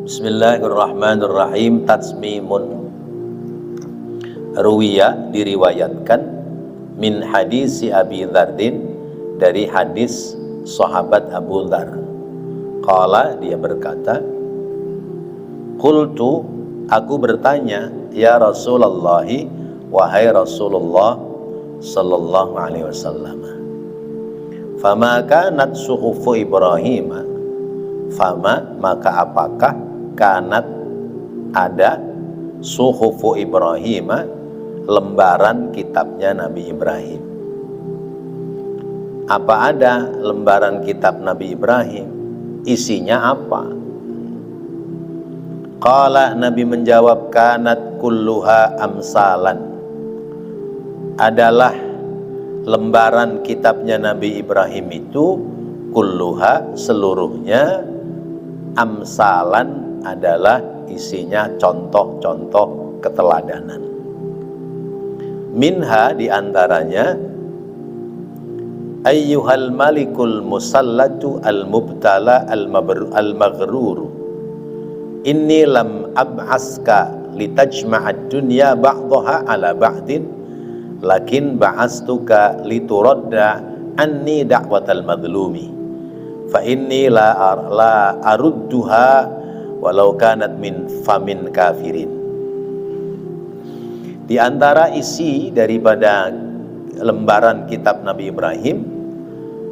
Bismillahirrahmanirrahim. Tatsmimun. Ruwiya, diriwayatkan, min hadisi Abi Dzardin, dari hadis sahabat Abu Dzar. Qala, dia berkata, qultu, aku bertanya, ya Rasulullah, wahai Rasulullah sallallahu alaihi wasallam, fama kanat suhufu Ibrahim, fama, maka apakah kanat, ada, suhufu Ibrahim, lembaran kitabnya Nabi Ibrahim. Apa ada lembaran kitab Nabi Ibrahim? Isinya apa? Qala, Nabi menjawab, kanat kulluha amsalan, adalah lembaran kitabnya Nabi Ibrahim itu kulluha, seluruhnya, amsalan, adalah isinya contoh-contoh keteladanan. Minha, diantaranya, ayyuhal malikul musallatu al-mubtala al-maghruru, inni lam ab'aska litajma'ad dunya ba'daha ala ba'din, lakin ba'astuka lituradda anni da'watal madlumi, fa inni la arudduha walau kanat min famin kafirin. Di antara isi daripada lembaran kitab Nabi Ibrahim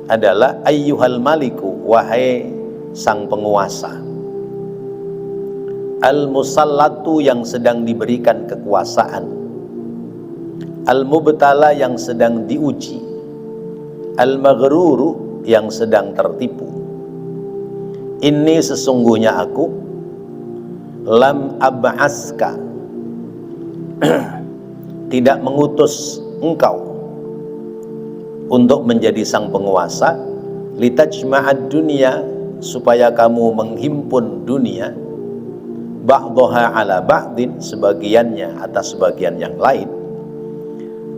adalah ayyuhal maliku, wahai sang penguasa, al-musallatu, yang sedang diberikan kekuasaan, al-mubtala, yang sedang diuji, al-maghruru, yang sedang tertipu. Ini sesungguhnya aku, lam ab'aska, tidak mengutus engkau untuk menjadi sang penguasa, litajma'ad dunya, supaya kamu menghimpun dunia, ba'daha ala ba'din, sebagiannya atas sebagian yang lain,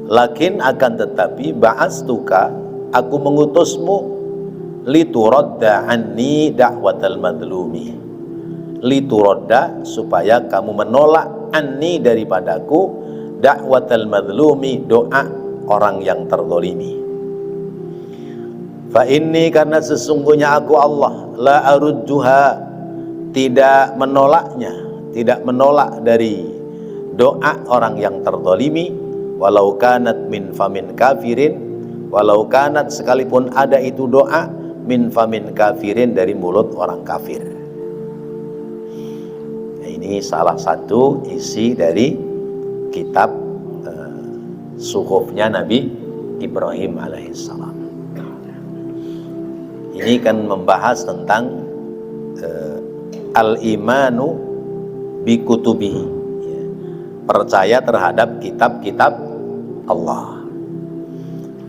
lakin, akan tetapi, ba'astuka, aku mengutusmu, lituradda anni da'watal madlumi, lituradda, supaya kamu menolak, anni, daripadaku, da'watal madlumi, doa orang yang terzalimi. Fa inni, karena sesungguhnya aku Allah, la arudduha, tidak menolaknya, tidak menolak dari doa orang yang terzalimi, walau kanat min famin kafirin, walau kanat, sekalipun ada itu doa, min famin kafirin, dari mulut orang kafir. Ini salah satu isi dari kitab suhufnya Nabi Ibrahim alaihissalam. Ini kan membahas tentang al-imanu bi kutubihi, percaya terhadap kitab-kitab Allah.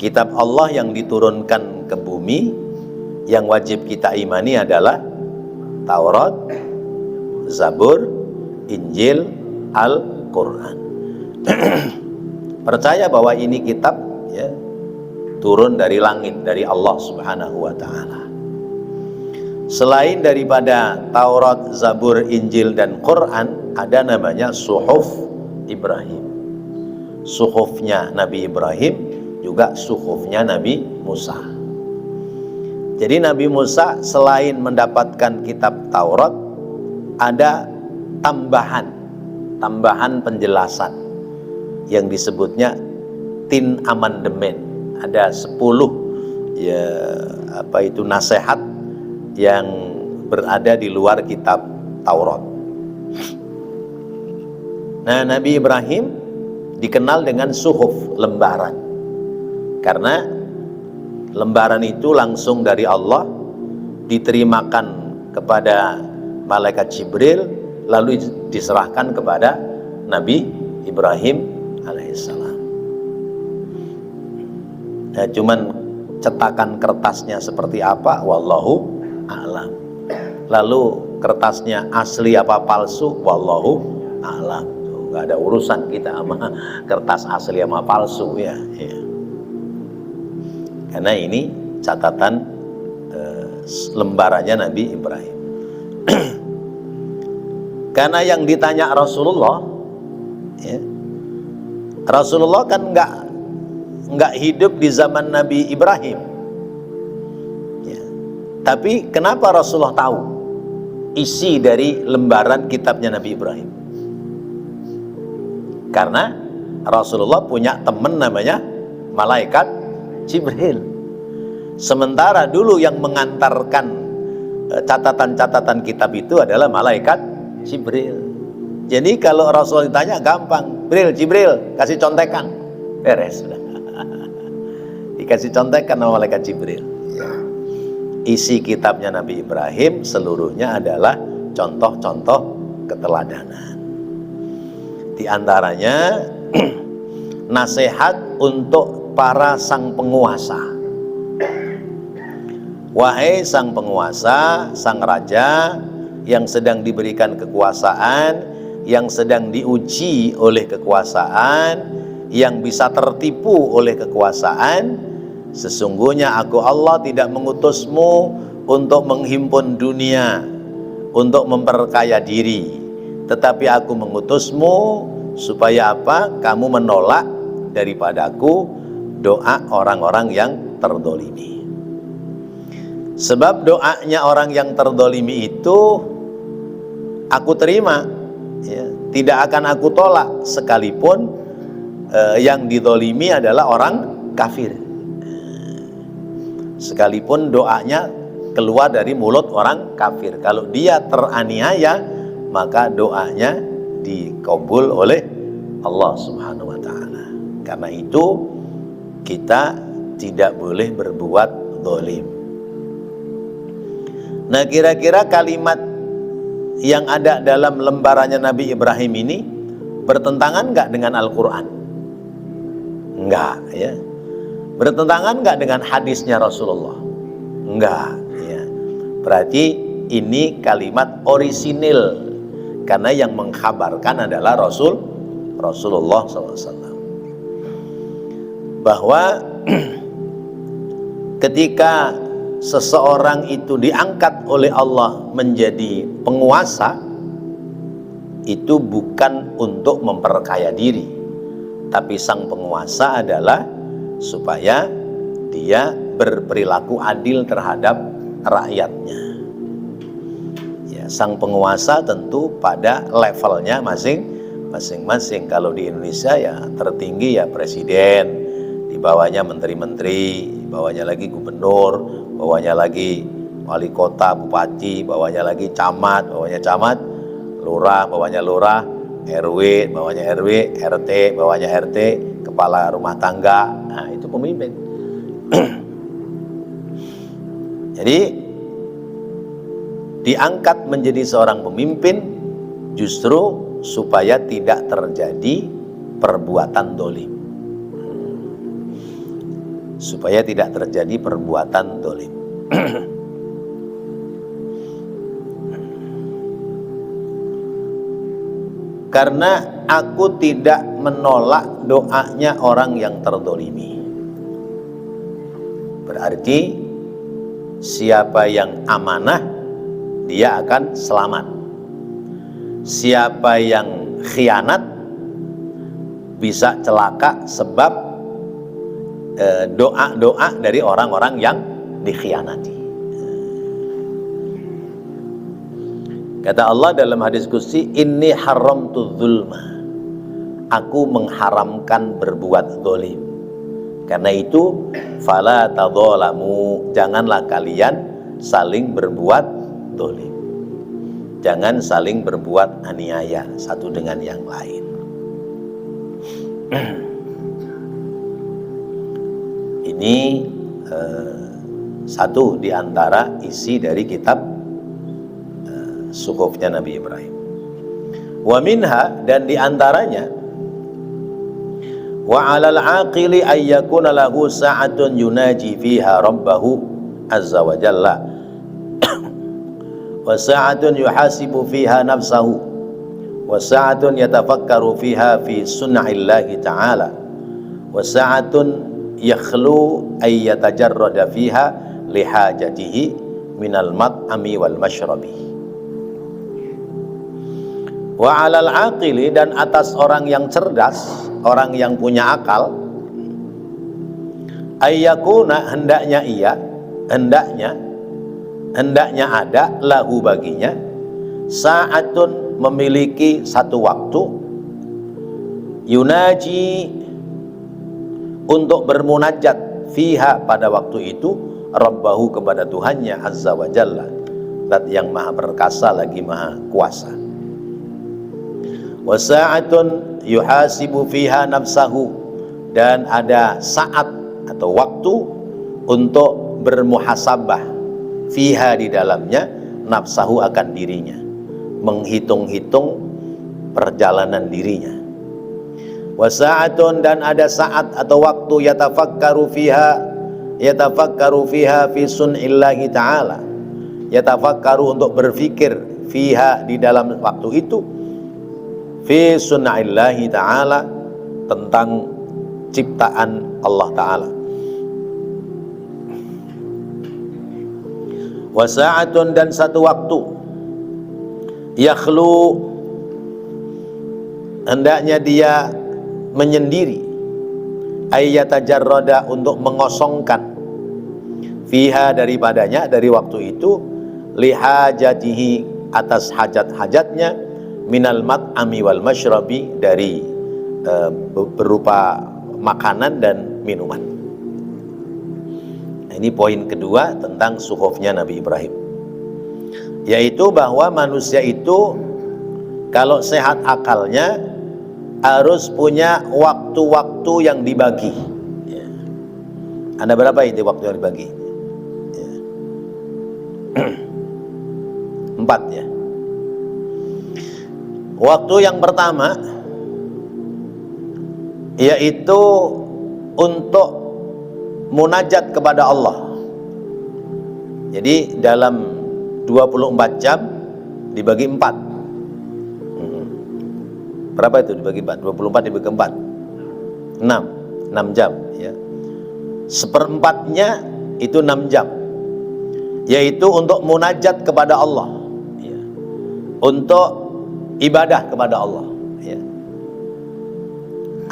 Kitab Allah yang diturunkan ke bumi, yang wajib kita imani adalah Taurat, Zabur, Injil, Al-Quran. Percaya bahwa ini kitab, ya, turun dari langit, dari Allah subhanahu wa ta'ala. Selain daripada Taurat, Zabur, Injil, dan Quran, ada namanya suhuf Ibrahim. Suhufnya Nabi Ibrahim, juga suhufnya Nabi Musa. Jadi Nabi Musa selain mendapatkan kitab Taurat, ada tambahan penjelasan yang disebutnya tin amandemen. Ada 10 nasihat yang berada di luar kitab Taurat. Nah, Nabi Ibrahim dikenal dengan suhuf, lembaran, karena lembaran itu langsung dari Allah, diterimakan kepada malaikat Jibril, lalu diserahkan kepada Nabi Ibrahim alaihissalam. Nah, cuman cetakan kertasnya seperti apa, wallahu a'lam. Lalu kertasnya asli apa palsu, wallahu a'lam. Gak ada urusan kita sama kertas asli sama palsu, ya. Karena ini catatan lembarannya Nabi Ibrahim. Karena yang ditanya Rasulullah, ya, Rasulullah kan nggak hidup di zaman Nabi Ibrahim, ya. Tapi kenapa Rasulullah tahu isi dari lembaran kitabnya Nabi Ibrahim? Karena Rasulullah punya teman namanya malaikat Jibril. Sementara dulu yang mengantarkan catatan-catatan kitab itu adalah malaikat Jibril. Jadi kalau Rasul ditanya gampang, Jibril kasih contekan, beres sudah. Dikasih contekan sama malaikat Jibril. Isi kitabnya Nabi Ibrahim seluruhnya adalah contoh-contoh keteladanan. Di antaranya nasihat untuk para sang penguasa. Wahai sang penguasa, sang raja yang sedang diberikan kekuasaan, yang sedang diuji oleh kekuasaan, yang bisa tertipu oleh kekuasaan, sesungguhnya aku Allah tidak mengutusmu untuk menghimpun dunia, untuk memperkaya diri, tetapi aku mengutusmu supaya apa? Kamu menolak daripadaku doa orang-orang yang terdolimi. Sebab doanya orang yang terdolimi itu aku terima, ya, tidak akan aku tolak sekalipun yang didolimi adalah orang kafir, sekalipun doanya keluar dari mulut orang kafir. Kalau dia teraniaya, maka doanya dikabul oleh Allah Subhanahu wa ta'ala. Karena itu kita tidak boleh berbuat zalim. Nah, kira-kira kalimat yang ada dalam lembarannya Nabi Ibrahim ini bertentangan nggak dengan Al-Quran? Enggak, ya. Bertentangan nggak dengan hadisnya Rasulullah? Enggak, ya. Berarti ini kalimat orisinil, karena yang mengkhabarkan adalah Rasulullah SAW. Bahwa ketika seseorang itu diangkat oleh Allah menjadi penguasa, itu bukan untuk memperkaya diri, tapi sang penguasa adalah supaya dia berperilaku adil terhadap rakyatnya. Ya, sang penguasa tentu pada levelnya masing-masing. Kalau di Indonesia ya tertinggi ya presiden, di bawahnya menteri-menteri, di bawahnya lagi gubernur, bawahnya lagi wali kota, bupati, bawahnya lagi camat, bawahnya camat, lurah, bawahnya lurah, RW, bawahnya RW, RT, bawahnya RT, kepala rumah tangga. Nah, itu pemimpin. Jadi diangkat menjadi seorang pemimpin justru supaya tidak terjadi perbuatan dolim, supaya tidak terjadi perbuatan dolim. Karena aku tidak menolak doanya orang yang terdolimi. Berarti siapa yang amanah dia akan selamat. Siapa yang khianat bisa celaka sebab doa-doa dari orang-orang yang dikhianati. Kata Allah dalam hadis qudsi, inni haramtu dzulma, aku mengharamkan berbuat zalim. Karena itu fala tadzalamu, janganlah kalian saling berbuat zalim. Jangan saling berbuat aniaya satu dengan yang lain. Ini satu di antara isi dari kitab Suhufnya Nabi Ibrahim. Wa minha, dan di antaranya, wa 'alal 'aqili ay yakuna lahu sa'atun yunaji fiha rabbahu azza wa jalla wa sa'atun yuhasibu fiha nafsahu wa sa'atun yatafakkaru fiha fi sun'illahi ta'ala wa sa'atun yakhlu ay yatajarrada fiha lihajatihi minal mat'ami wal mashrabi. Wa 'alal aqili, dan atas orang yang cerdas, orang yang punya akal, ayyakuna, hendaknya ada lahu baginya, sa'atun, memiliki satu waktu, yunaji, untuk bermunajat, fiha, pada waktu itu, rabbahu, kepada Tuhannya azza wa jalla, zat yang maha perkasa lagi maha kuasa. Wa sa'atun yuhasibu fiha nafsahu, dan ada saat atau waktu untuk bermuhasabah, fiha, di dalamnya, nafsahu, akan dirinya, menghitung-hitung perjalanan dirinya. Wa sa'atun, dan ada saat atau waktu, yatafakkaru fiha fi sun'illahi ta'ala, yatafakkaru, untuk berfikir, fiha, di dalam waktu itu, fi sun'illahi ta'ala, tentang ciptaan Allah Ta'ala. Wa sa'atun, dan satu waktu, yakhlu, hendaknya dia menyendiri, ayyatajarrada, untuk mengosongkan, fiha, daripadanya, dari waktu itu, lihajatihi, atas hajat-hajatnya, minal mat'ami wal masyrabi, dari berupa makanan dan minuman. Ini poin kedua tentang suhufnya Nabi Ibrahim, yaitu bahwa manusia itu kalau sehat akalnya harus punya waktu-waktu yang dibagi. Ya. Ada berapa itu waktu yang dibagi? Ya. 4 ya. Waktu yang pertama yaitu untuk munajat kepada Allah. Jadi dalam 24 jam dibagi 4. Berapa itu dibagi 4? 24 dibagi 4. 6 jam ya. Seperempatnya itu 6 jam. Yaitu untuk munajat kepada Allah ya. Untuk ibadah kepada Allah ya.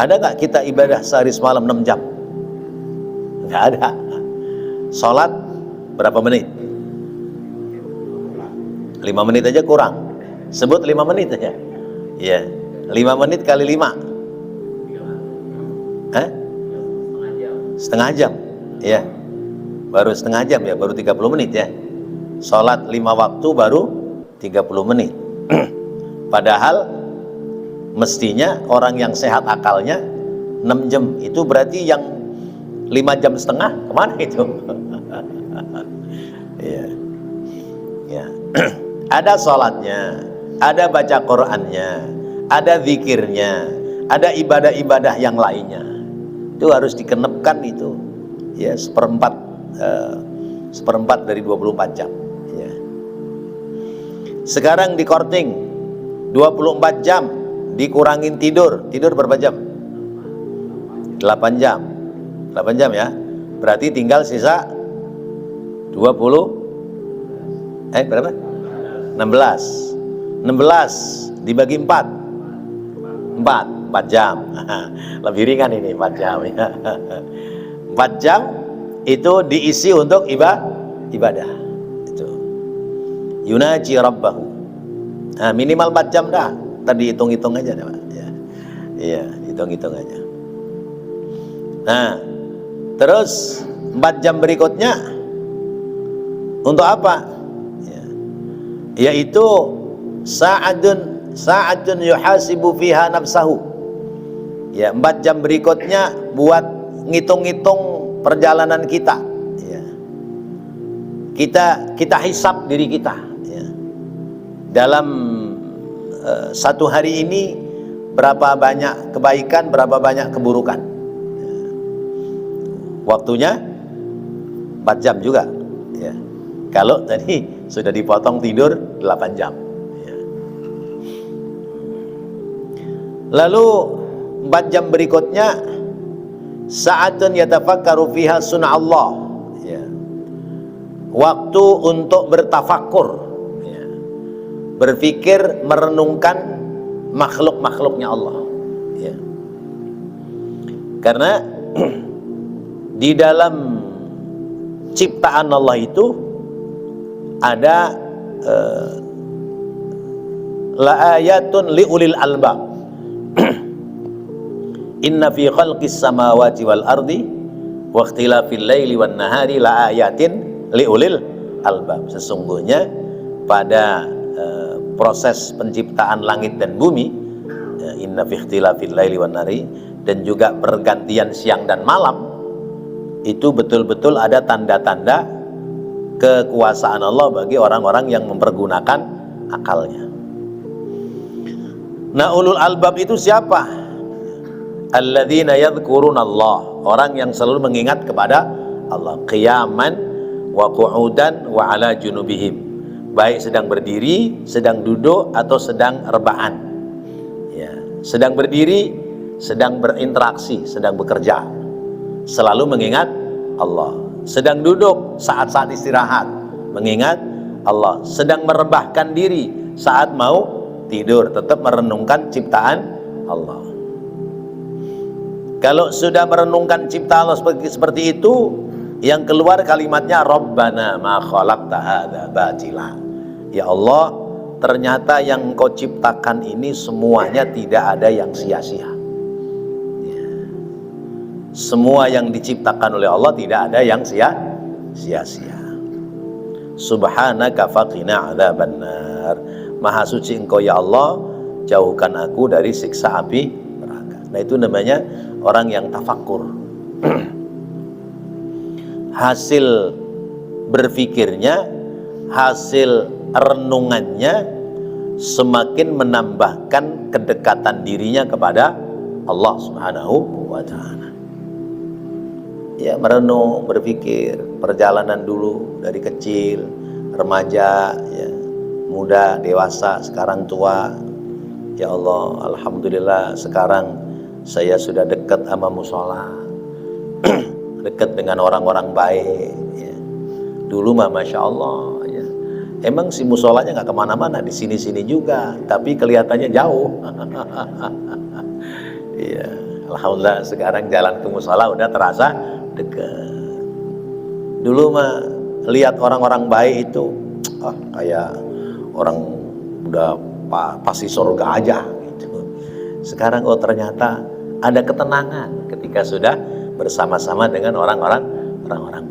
Ada nggak kita ibadah sehari semalam 6 jam? Nggak ada. Sholat berapa menit? 5 menit aja kurang. Sebut 5 menit aja ya. 5 menit kali 5 setengah jam ya. Baru setengah jam ya, baru 30 menit ya. Sholat 5 waktu baru 30 menit. Padahal mestinya orang yang sehat akalnya 6 jam. Itu berarti yang 5 jam setengah kemana itu? Ya. Ya. Ada sholatnya, ada baca Qur'annya, ada zikirnya, ada ibadah-ibadah yang lainnya. Itu harus dikenepkan itu. Ya, seperempat dari 24 jam. Ya. Sekarang di korting 24 jam dikurangin tidur berapa jam? 8 jam. 8 jam ya. Berarti tinggal sisa 20 berapa? 16 dibagi 4 jam. Lebih ringan ini 4 jam ya. 4 jam itu diisi untuk ibadah. Itu. Yunaji rabbahu. Nah, minimal 4 jam dah. Tadi hitung-hitung aja ya. Iya, hitung-hitung aja. Nah, terus 4 jam berikutnya untuk apa? Ya. Yaitu sa'adun yuhasibu fiha nafsahu. Ya, 4 jam berikutnya buat ngitung-ngitung perjalanan kita. Ya. Kita hisab diri kita. Ya. Dalam satu hari ini berapa banyak kebaikan, berapa banyak keburukan. Ya. Waktunya 4 jam juga. Ya. Kalau tadi sudah dipotong tidur 8 jam. Ya. Lalu 4 jam berikutnya sa'atun yatafakkaru fiha sun'allah. Ya. Waktu untuk bertafakkur, ya. Berpikir, merenungkan makhluk-makhluknya Allah. Ya. Karena di dalam ciptaan Allah itu ada la ayatun liulil albab. Inna fi khalqis samawati wal ardi wa ikhtilafil laili wan nahari la ayatin liulil albab. Sesungguhnya pada proses penciptaan langit dan bumi, inna fi ikhtilafil laili wan nahari, dan juga pergantian siang dan malam, itu betul-betul ada tanda-tanda kekuasaan Allah bagi orang-orang yang mempergunakan akalnya. Nah, ulul albab itu siapa? Alladzina yadhkuruna Allah, orang yang selalu mengingat kepada Allah, qiyaman wa qu'udan wa ala junubihim, baik sedang berdiri, sedang duduk, atau sedang rebahan. Ya, sedang berdiri, sedang berinteraksi, sedang bekerja, selalu mengingat Allah. Sedang duduk saat-saat istirahat, mengingat Allah. Sedang merebahkan diri saat mau tidur, tetap merenungkan ciptaan Allah. Kalau sudah merenungkan ciptaan Allah seperti itu, yang keluar kalimatnya Rabbana ma khalaqta hadza batila. Ya Allah, ternyata yang Engkau ciptakan ini semuanya tidak ada yang sia-sia. Ya. Semua yang diciptakan oleh Allah tidak ada yang sia-sia. Subhanaka faqina adzabannar. Maha suci Engkau ya Allah, jauhkan aku dari siksa api neraka. Nah, itu namanya orang yang tafakkur. Hasil berfikirnya, hasil renungannya semakin menambahkan kedekatan dirinya kepada Allah Subhanahu wa ta'ala. Ya, merenung, berpikir perjalanan dulu dari kecil, remaja, ya, muda, dewasa, sekarang tua. Ya Allah, alhamdulillah sekarang saya sudah dekat sama musola, dekat dengan orang-orang baik. Ya. Dulu mah masya Allah, ya. Emang si musolanya nggak kemana-mana, di sini-sini juga, tapi kelihatannya jauh. Ya, alhamdulillah sekarang jalan ke musola udah terasa dekat. Dulu mah lihat orang-orang baik itu, kayak orang udah pasti surga aja gitu. Sekarang ternyata ada ketenangan ketika sudah bersama-sama dengan orang-orang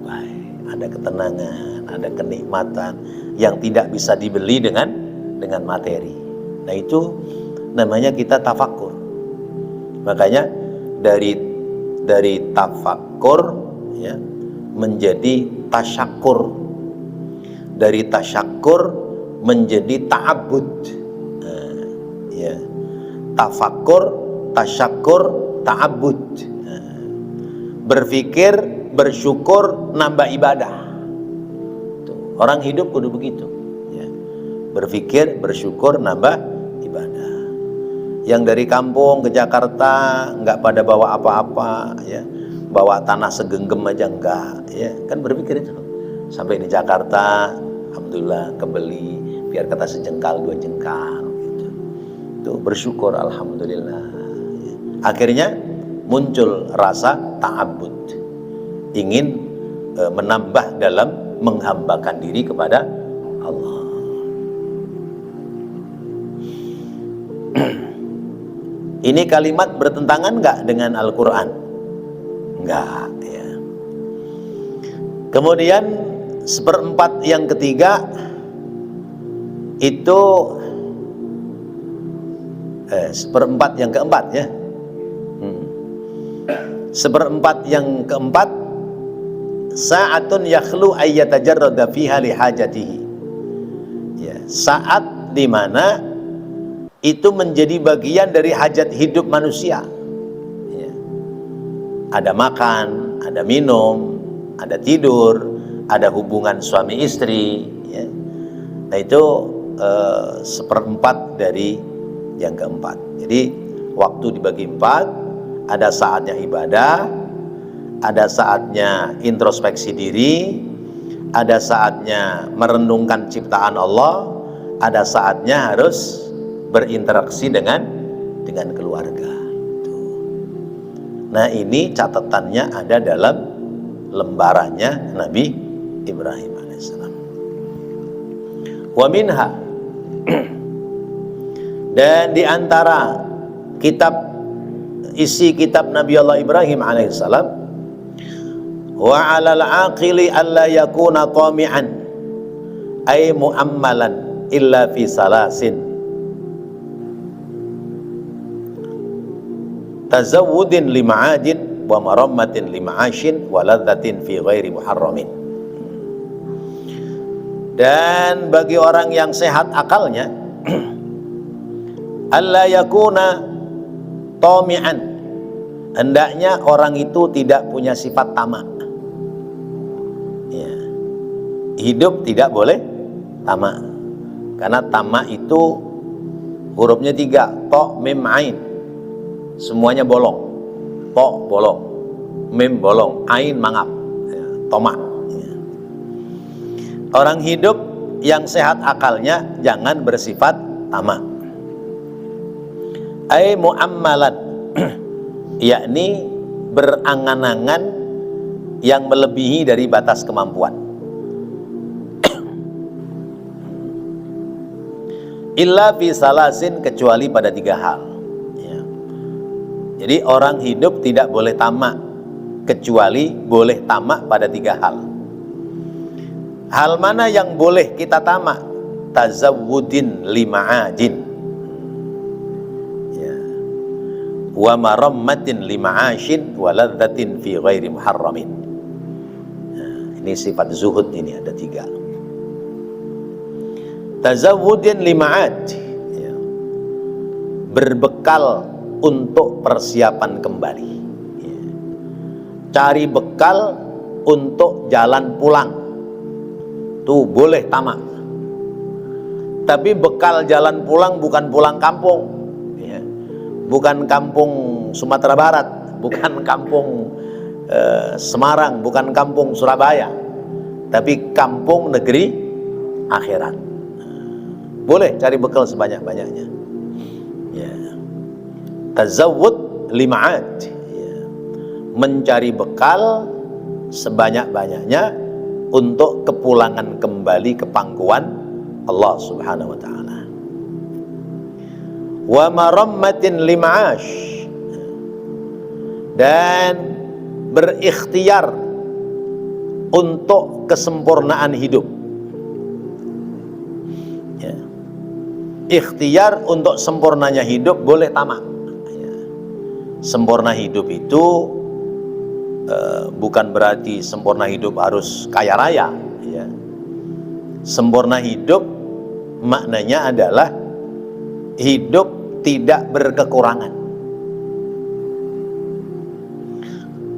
baik. Ada ketenangan, ada kenikmatan yang tidak bisa dibeli dengan materi. Nah, itu namanya kita tafakkur. Makanya dari tafakkur, ya, menjadi tasyakur. Dari tasyakur menjadi ta'abbud. Nah, ya. Tafakkur, tasyakur, ta'abbud. Nah, berpikir, bersyukur, nambah ibadah. Tuh, orang hidup kudu begitu, ya. Berpikir, bersyukur, nambah ibadah. Yang dari kampung ke Jakarta nggak pada bawa apa-apa, ya, bawa tanah segenggam aja enggak, ya, kan berpikir itu. Sampai di Jakarta, alhamdulillah kebeli, biar kata sejengkal dua jengkal, gitu. Tuh, bersyukur, alhamdulillah. Ya. Akhirnya muncul rasa ta'abbud, ingin menambah dalam menghambakan diri kepada Allah. Ini kalimat bertentangan nggak dengan Al-Quran? Nggak, ya. Kemudian seperempat yang ketiga itu seperempat yang keempat, ya. Seperempat yang keempat, sa'atun yakhlu ayyatajarrada fiha li hajatihi. Ya, saat di mana itu menjadi bagian dari hajat hidup manusia. Ya. Ada makan, ada minum, ada tidur, ada hubungan suami istri. Ya. Nah, itu seperempat dari yang keempat. Jadi waktu dibagi empat, ada saatnya ibadah, ada saatnya introspeksi diri, ada saatnya merenungkan ciptaan Allah, ada saatnya harus berinteraksi dengan keluarga. Nah, ini catatannya ada dalam lembarannya Nabi Ibrahim alaihissalam. Wa minha, dan di antara isi kitab Nabi Allah Ibrahim alaihissalam, wa 'alal 'aqili alla yakuna tami'an ay mu'ammalan illa fi salasin tazawwudin lima'adin wa marammatin lima'ashin wa ladzatin fi ghairi muharramin. Dan bagi orang yang sehat akalnya, alla yakuna tami'an, hendaknya orang itu tidak punya sifat tamak. Ya. Hidup tidak boleh tamak, karena tamak itu hurufnya 3, to, mim, ain, semuanya bolong. To bolong, mim bolong, ain mangap, ya, tomak. Ya. Orang hidup yang sehat akalnya jangan bersifat tamak. Ai mu'ammalan, yakni berangan-angan yang melebihi dari batas kemampuan. Illa fi salasin, kecuali pada 3 hal. Ya. Jadi orang hidup tidak boleh tamak, kecuali boleh tamak pada 3 hal. Hal mana yang boleh kita tamak? Tazawwudin lima'adin, ya, wa marammatin lima'ashin wa ladzatin fi ghairi muharramin. Nah, ini sifat zuhud, ini ada 3. Tazawwudin lima'ad, ya, berbekal untuk persiapan kembali, ya. Cari bekal untuk jalan pulang, tuh boleh tamak. Tapi bekal jalan pulang bukan pulang kampung, ya. Bukan kampung Sumatera Barat, bukan kampung Semarang, bukan kampung Surabaya, tapi kampung negeri akhirat. Boleh cari bekal sebanyak-banyaknya, ya. Tazawwud lima'ad, ya, mencari bekal sebanyak-banyaknya untuk kepulangan kembali ke pangkuan Allah Subhanahu wa ta'ala. Wa marammatin lima'ash, dan berikhtiar untuk kesempurnaan hidup. Ya. Ikhtiar untuk sempurnanya hidup, boleh tamak. Ya. Sempurna hidup itu bukan berarti sempurna hidup harus kaya raya, ya. Sempurna hidup maknanya adalah hidup tidak berkekurangan.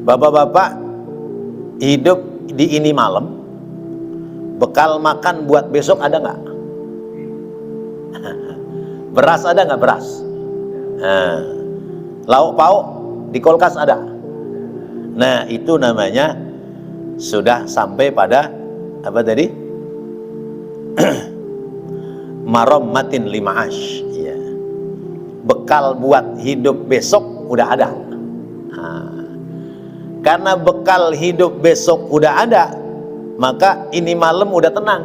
Bapak-bapak hidup di ini malam, bekal makan buat besok ada nggak? Beras ada nggak, beras? Nah, lauk pauk di kulkas ada. Nah, itu namanya sudah sampai pada apa tadi? Marammatin lima'ash, ya. Bekal buat hidup besok udah ada. Nah, karena bekal hidup besok udah ada, maka ini malam udah tenang.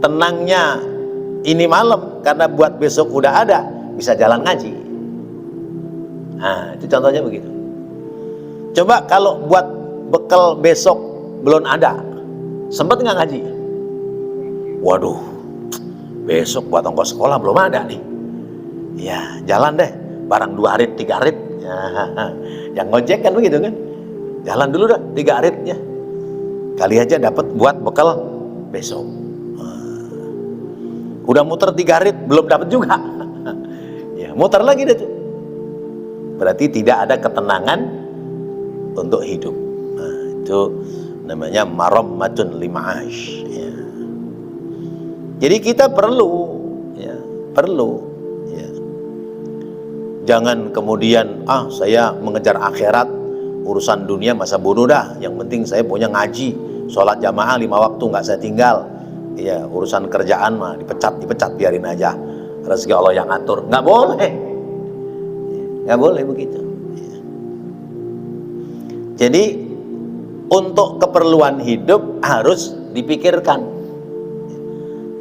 Tenangnya ini malam karena buat besok udah ada, bisa jalan ngaji. Nah, itu contohnya begitu. Coba kalau buat bekal besok belum ada, sempet nggak ngaji? Waduh, besok buat ongkos sekolah belum ada nih. Ya, jalan deh, barang 2 arit 3 arit. Ya, yang ngojek kan begitu kan? Jalan dulu dah 3 aritnya. Kali aja dapat buat bekal besok. Udah muter 3 arit belum dapat juga. Ya, muter lagi deh tuh. Berarti tidak ada ketenangan untuk hidup. Nah, itu namanya marammatun lima'ash, ya. Jadi kita perlu, ya, perlu, ya. Jangan kemudian saya mengejar akhirat, urusan dunia masa bodoh dah. Yang penting saya punya ngaji, sholat jamaah 5 waktu nggak saya tinggal. Ya, urusan kerjaan mah dipecat biarin aja. rezeki Allah yang atur. Nggak boleh, nggak boleh begitu. Jadi untuk keperluan hidup harus dipikirkan,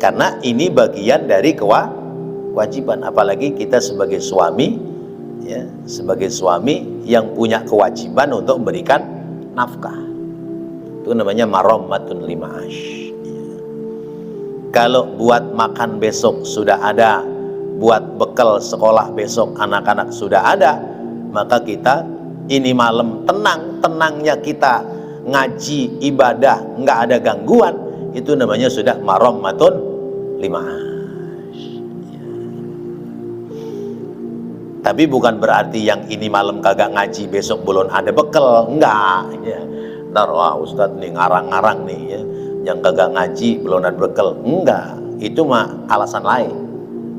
karena ini bagian dari kewajiban. Apalagi kita sebagai suami, ya, sebagai suami yang punya kewajiban untuk memberikan nafkah. Itu namanya marommatun lima'ash. Kalau buat makan besok sudah ada, buat bekal sekolah besok anak-anak sudah ada, maka kita ini malam tenangnya kita ngaji ibadah, nggak ada gangguan, itu namanya sudah marommatun lima'ash. Tapi bukan berarti yang ini malam kagak ngaji besok belum ada bekal, enggak. Ya. Ntar wah Ustadz nih ngarang-ngarang nih ya, yang kagak ngaji belum ada bekal, enggak. Itu mah alasan lain.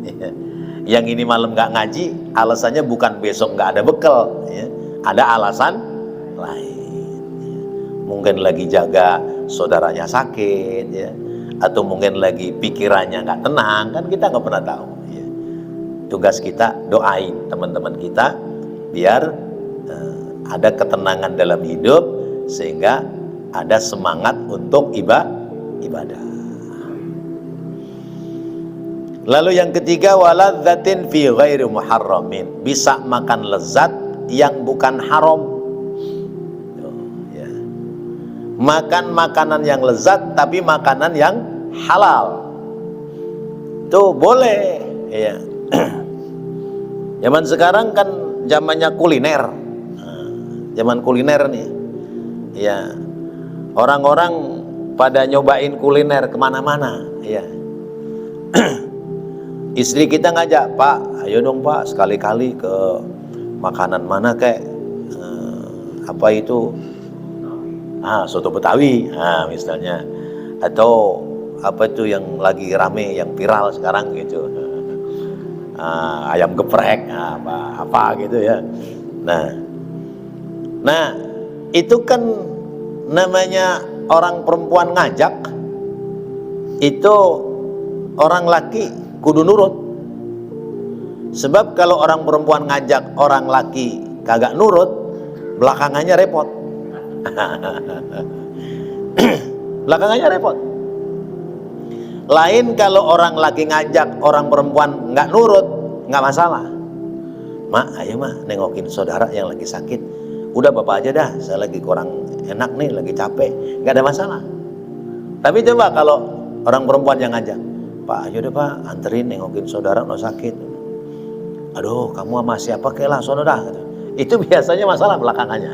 Ya. Yang ini malam nggak ngaji, alasannya bukan besok nggak ada bekal, ya. Ada alasan lain. Ya. Mungkin lagi jaga saudaranya sakit, ya. Atau mungkin lagi pikirannya nggak tenang, kan kita nggak pernah tahu. Ya. Tugas kita doain teman-teman kita biar ada ketenangan dalam hidup, sehingga ada semangat untuk ibadah. Lalu yang ketiga, waladzatin fi ghairi muharramin, bisa makan lezat yang bukan haram. Ya. Makan makanan yang lezat tapi makanan yang halal, itu boleh. Ya. Zaman sekarang kan zamannya kuliner, zaman kuliner nih. Ya, orang-orang pada nyobain kuliner kemana-mana. Ya, istri kita ngajak, Pak, ayo dong Pak, sekali-kali ke makanan mana kayak apa itu, soto Betawi, misalnya, atau apa itu yang lagi rame, yang viral sekarang gitu, ayam geprek, apa gitu ya. Nah itu kan namanya orang perempuan ngajak, itu orang laki kudu nurut. Sebab kalau orang perempuan ngajak, orang laki kagak nurut, belakangannya repot. Belakangannya repot. Lain kalau orang laki ngajak, orang perempuan nggak nurut, nggak masalah. Mak, ayo mak nengokin saudara yang lagi sakit. Udah bapak aja dah, saya lagi kurang enak nih, lagi capek, nggak ada masalah. Tapi coba kalau orang perempuan yang ngajak, Pak ayo deh Pak, anterin nengokin saudara no sakit. Aduh, kamu sama siapa kelah saudara? Itu biasanya masalah belakangannya.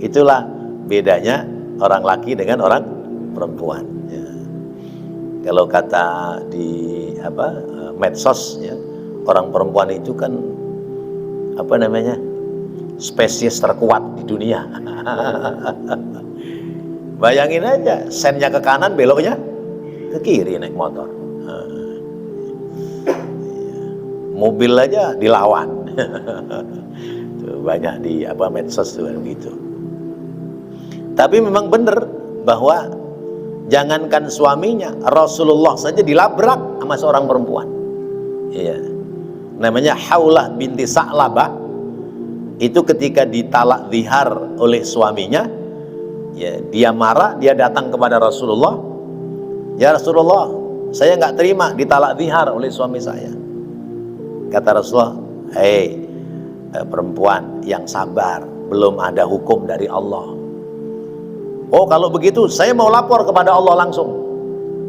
Itulah bedanya orang laki dengan orang perempuan. Ya. Kalau kata di medsos, ya, orang perempuan itu kan apa namanya? Spesies terkuat di dunia. Bayangin aja, sennya ke kanan, beloknya ke kiri naik motor. Mobil aja dilawan. Tuh, banyak di medsos tuh begitu. Tapi memang benar bahwa jangankan suaminya, Rasulullah saja dilabrak sama seorang perempuan. Iya. Namanya Haulah binti Sa'labah. Itu ketika ditalak zihar oleh suaminya, ya, dia marah, dia datang kepada Rasulullah. Ya Rasulullah, saya nggak terima ditalak zihar oleh suami saya. Kata Rasulullah, hei perempuan yang sabar, belum ada hukum dari Allah. Oh kalau begitu saya mau lapor kepada Allah langsung.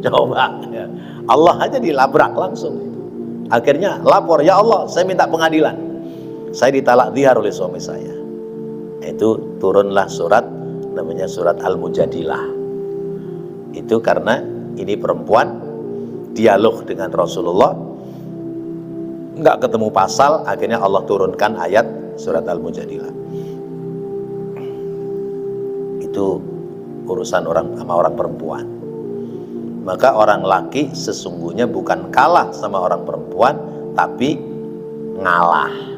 Coba, ya. Allah aja dilabrak langsung. Akhirnya lapor, ya Allah saya minta pengadilan, saya ditalak zihar oleh suami saya. Itu turunlah surat, namanya surat Al-Mujadilah. Itu karena ini perempuan dialog dengan Rasulullah, nggak ketemu pasal, akhirnya Allah turunkan ayat surat Al-Mujadilah. Itu urusan sama orang perempuan. Maka orang laki sesungguhnya bukan kalah sama orang perempuan, tapi ngalah.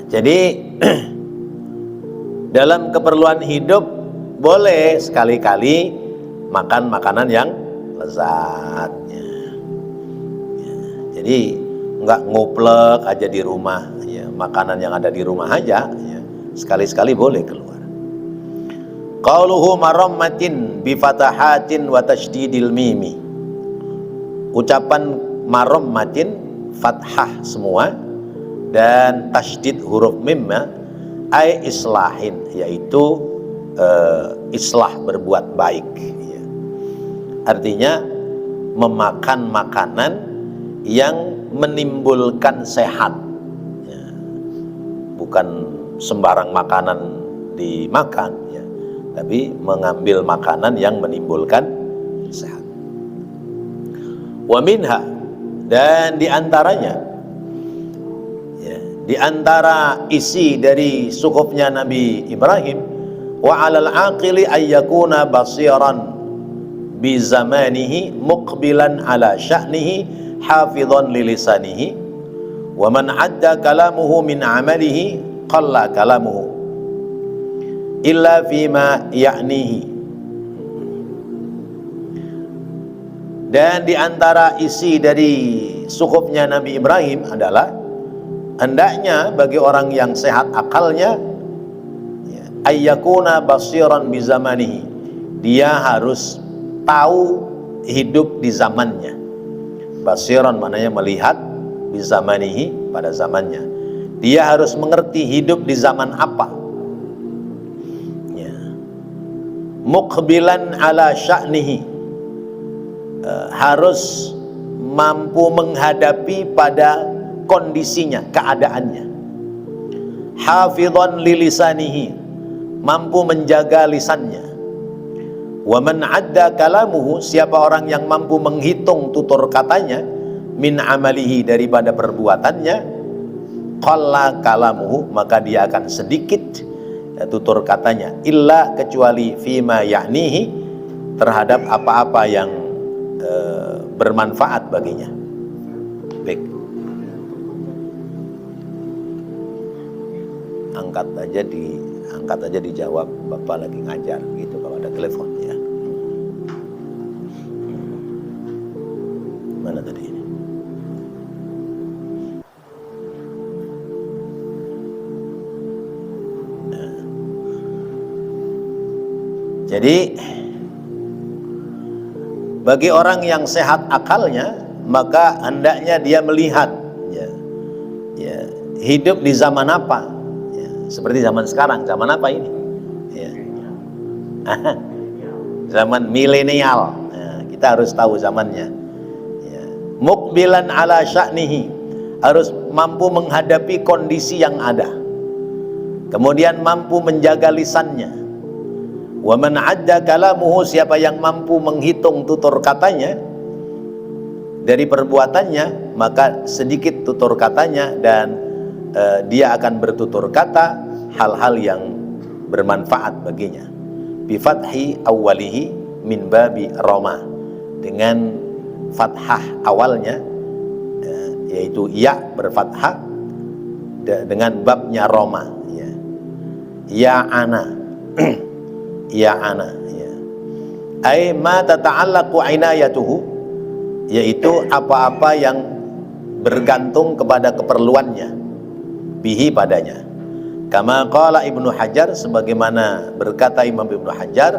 Jadi dalam keperluan hidup boleh sekali-kali makan makanan yang lezatnya. Ya, jadi nggak ngoplek aja di rumah, ya, makanan yang ada di rumah aja, ya, sekali-sekali boleh keluar. Qauluhu marammatin bi fatahatin wa tasydidil mimi. Ucapan marammatin fathah semua dan tasydid huruf mimnya, ai islahin, yaitu islah, berbuat baik, ya. Artinya memakan makanan yang menimbulkan sehat, ya. Bukan sembarang makanan dimakan, ya, tapi mengambil makanan yang menimbulkan sehat. Wa minha, dan diantaranya, ya, diantara isi dari suhufnya Nabi Ibrahim, wa 'alal 'aqili ayyakuna basiran bi zamanihi muqbilan 'ala sya'nihi hafidhan li lisanihi wa man 'adda kalamuhu min 'amalihi qalla kalamuhu illa fima ya'nihi. Dan diantara isi dari suhufnya Nabi Ibrahim adalah hendaknya bagi orang yang sehat akalnya, ayyakuna basiran bi zamanihi, dia harus tahu hidup di zamannya. Basiran maknanya melihat, bi zamanihi, pada zamannya. Dia harus mengerti hidup di zaman apa, ya. Muqbilan ala sya'nihi, harus mampu menghadapi pada kondisinya, keadaannya. Hafidhan li lisanihi, mampu menjaga lisannya. Wa man 'adda kalamuhu, siapa orang yang mampu menghitung tutur katanya, min amalihi, daripada perbuatannya, qalla kalamuhu, maka dia akan sedikit, ya, tutur katanya, illa, kecuali fima ya'nihi, terhadap apa-apa yang bermanfaat baginya. Baik, angkat aja dijawab, Bapak lagi ngajar gitu kalau ada telepon, ya. Mana tadi ini? Nah. Jadi bagi orang yang sehat akalnya, maka hendaknya dia melihat, ya, ya, hidup di zaman apa. Seperti zaman sekarang, zaman apa ini? Ya. Zaman milenial, ya, kita harus tahu zamannya, ya. Muqbilan ala sya'nihi, harus mampu menghadapi kondisi yang ada, kemudian mampu menjaga lisannya. Wa man 'adda kalamuhu, siapa yang mampu menghitung tutur katanya dari perbuatannya, maka sedikit tutur katanya, dan dia akan bertutur kata hal-hal yang bermanfaat baginya. Bi fathi awwalihi min babi roma, dengan fathah awalnya, yaitu ya berfathah, dengan babnya roma, ya. Ya ana ya ana, ya. Ai ma tata'allaqu inayatuhu, yaitu apa-apa yang bergantung kepada keperluannya, bihi, padanya. Kama qala Ibnu Hajar, sebagaimana berkata Imam Ibnu Hajar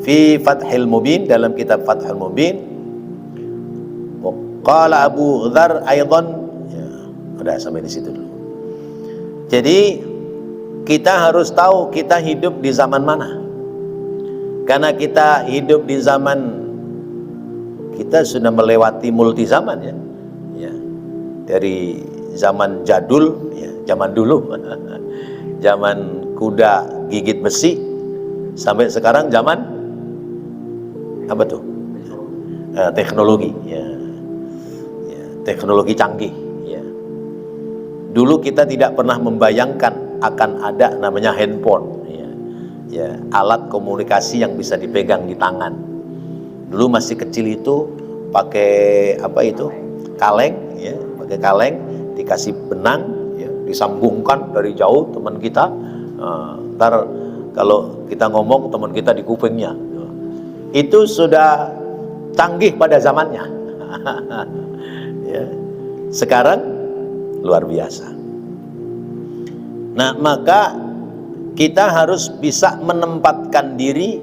fi Fathil Mubin, dalam kitab Fathul Mubin. Qala Abu Dzar aidan, ya, udah sampai di situ dulu. Jadi kita harus tahu kita hidup di zaman mana. Karena kita hidup di zaman, kita sudah melewati multi zaman, ya. Ya. Dari zaman jadul, ya, zaman dulu, zaman kuda gigit besi, sampai sekarang zaman apa tuh? Teknologi, ya. Ya, teknologi canggih, ya. Dulu kita tidak pernah membayangkan akan ada namanya handphone, ya. Ya, alat komunikasi yang bisa dipegang di tangan. Dulu masih kecil itu pakai apa itu? Kaleng, ya, pakai kaleng, dikasih benang, ya, disambungkan dari jauh teman kita. Ntar kalau kita ngomong, teman kita di kupingnya. Itu sudah canggih pada zamannya. Ya. Sekarang luar biasa. Nah, maka kita harus bisa menempatkan diri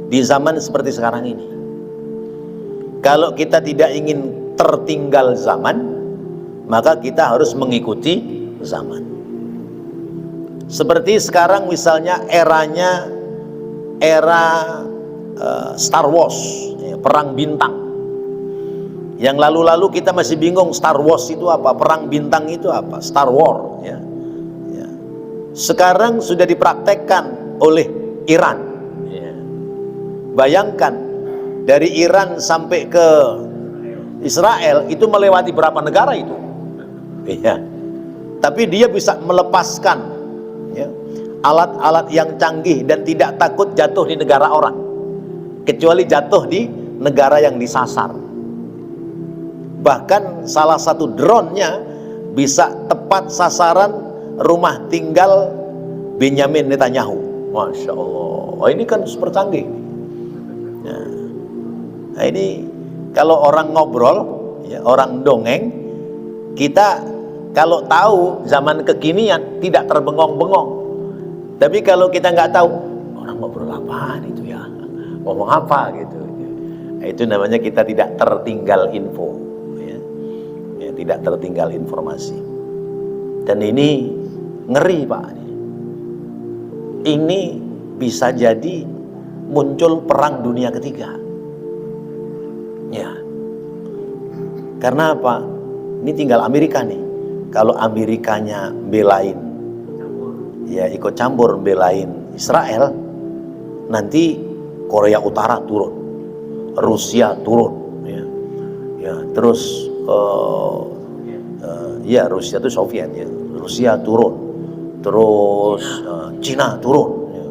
di zaman seperti sekarang ini. Kalau kita tidak ingin tertinggal zaman, maka kita harus mengikuti zaman. Seperti sekarang misalnya era Star Wars, ya, perang bintang. Yang lalu-lalu kita masih bingung Star Wars itu apa, perang bintang itu apa, Star War. Ya. Ya. Sekarang sudah dipraktekkan oleh Iran. Ya. Bayangkan dari Iran sampai ke Israel itu melewati berapa negara itu? Iya. Tapi dia bisa melepaskan, ya, alat-alat yang canggih dan tidak takut jatuh di negara orang, kecuali jatuh di negara yang disasar. Bahkan salah satu drone-nya bisa tepat sasaran rumah tinggal Benyamin Netanyahu. Masya Allah. Oh, ini kan super canggih. Nah, ini kalau orang ngobrol, ya, orang dongeng, kita kalau tahu zaman kekinian tidak terbengong-bengong. Tapi kalau kita nggak tahu, orang ngobrol apaan itu ya, ngomong apa gitu. Itu namanya kita tidak tertinggal info. Tidak tertinggal informasi. Dan ini ngeri, Pak. Ini bisa jadi muncul perang dunia ketiga. Ya. Karena apa? Ini tinggal Amerika nih. Kalau Amerikanya belain, ya ikut campur belain Israel, nanti Korea Utara turun, Rusia turun, ya, ya terus ya Rusia itu Soviet, ya, Rusia turun, terus Cina turun, ya.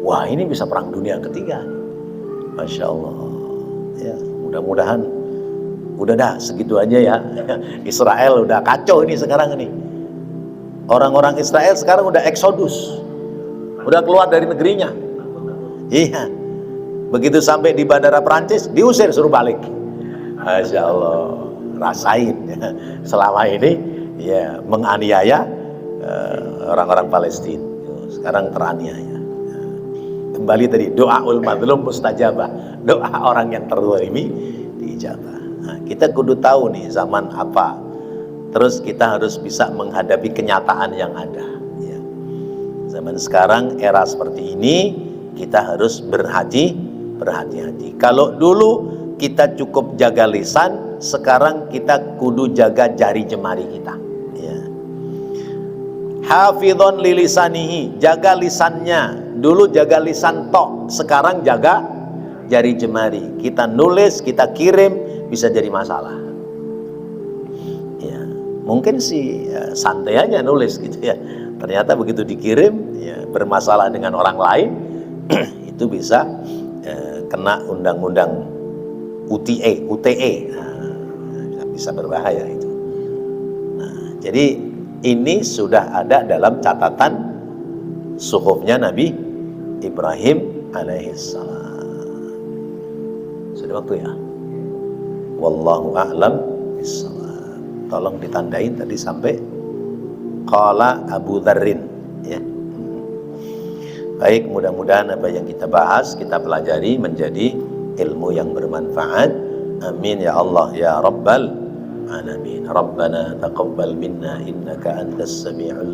Wah, ini bisa perang dunia ketiga, Masya Allah. Ya, mudah-mudahan udah dah segitu aja ya. Israel udah kacau ini sekarang ini. Orang-orang Israel sekarang udah eksodus, udah keluar dari negerinya. Iya, begitu sampai di bandara Perancis diusir, suruh balik. Masya Allah. Rasain ya, selama ini ya menganiaya orang-orang Palestina, sekarang teraniaya. Kembali tadi, doaul madlum mustajabah, doa orang yang terzalimi diijabah. Nah, kita kudu tahu nih zaman apa, terus kita harus bisa menghadapi kenyataan yang ada, ya. Zaman sekarang era seperti ini kita harus berhati-hati. Kalau dulu kita cukup jaga lisan, sekarang kita kudu jaga jari jemari kita, ya. Hafidhon lilisanihi, jaga lisannya. Dulu jaga lisan tok, sekarang jaga jari jemari. Kita nulis, kita kirim, bisa jadi masalah, ya. Mungkin sih ya, santai aja nulis gitu ya, ternyata begitu dikirim ya, bermasalah dengan orang lain. Itu bisa kena undang-undang UTE, nah, bisa berbahaya itu. Nah, jadi ini sudah ada dalam catatan suhufnya Nabi Ibrahim alaihissalam. Sudah waktu ya. Wallahu a'lam bishawab. Tolong ditandain tadi sampai qala Abu Dzarrin, ya. Baik, mudah-mudahan apa yang kita bahas, kita pelajari menjadi ilmu yang bermanfaat. Amin ya Allah ya Rabbal alamin. Rabbana taqabbal minna innaka antas sami'ul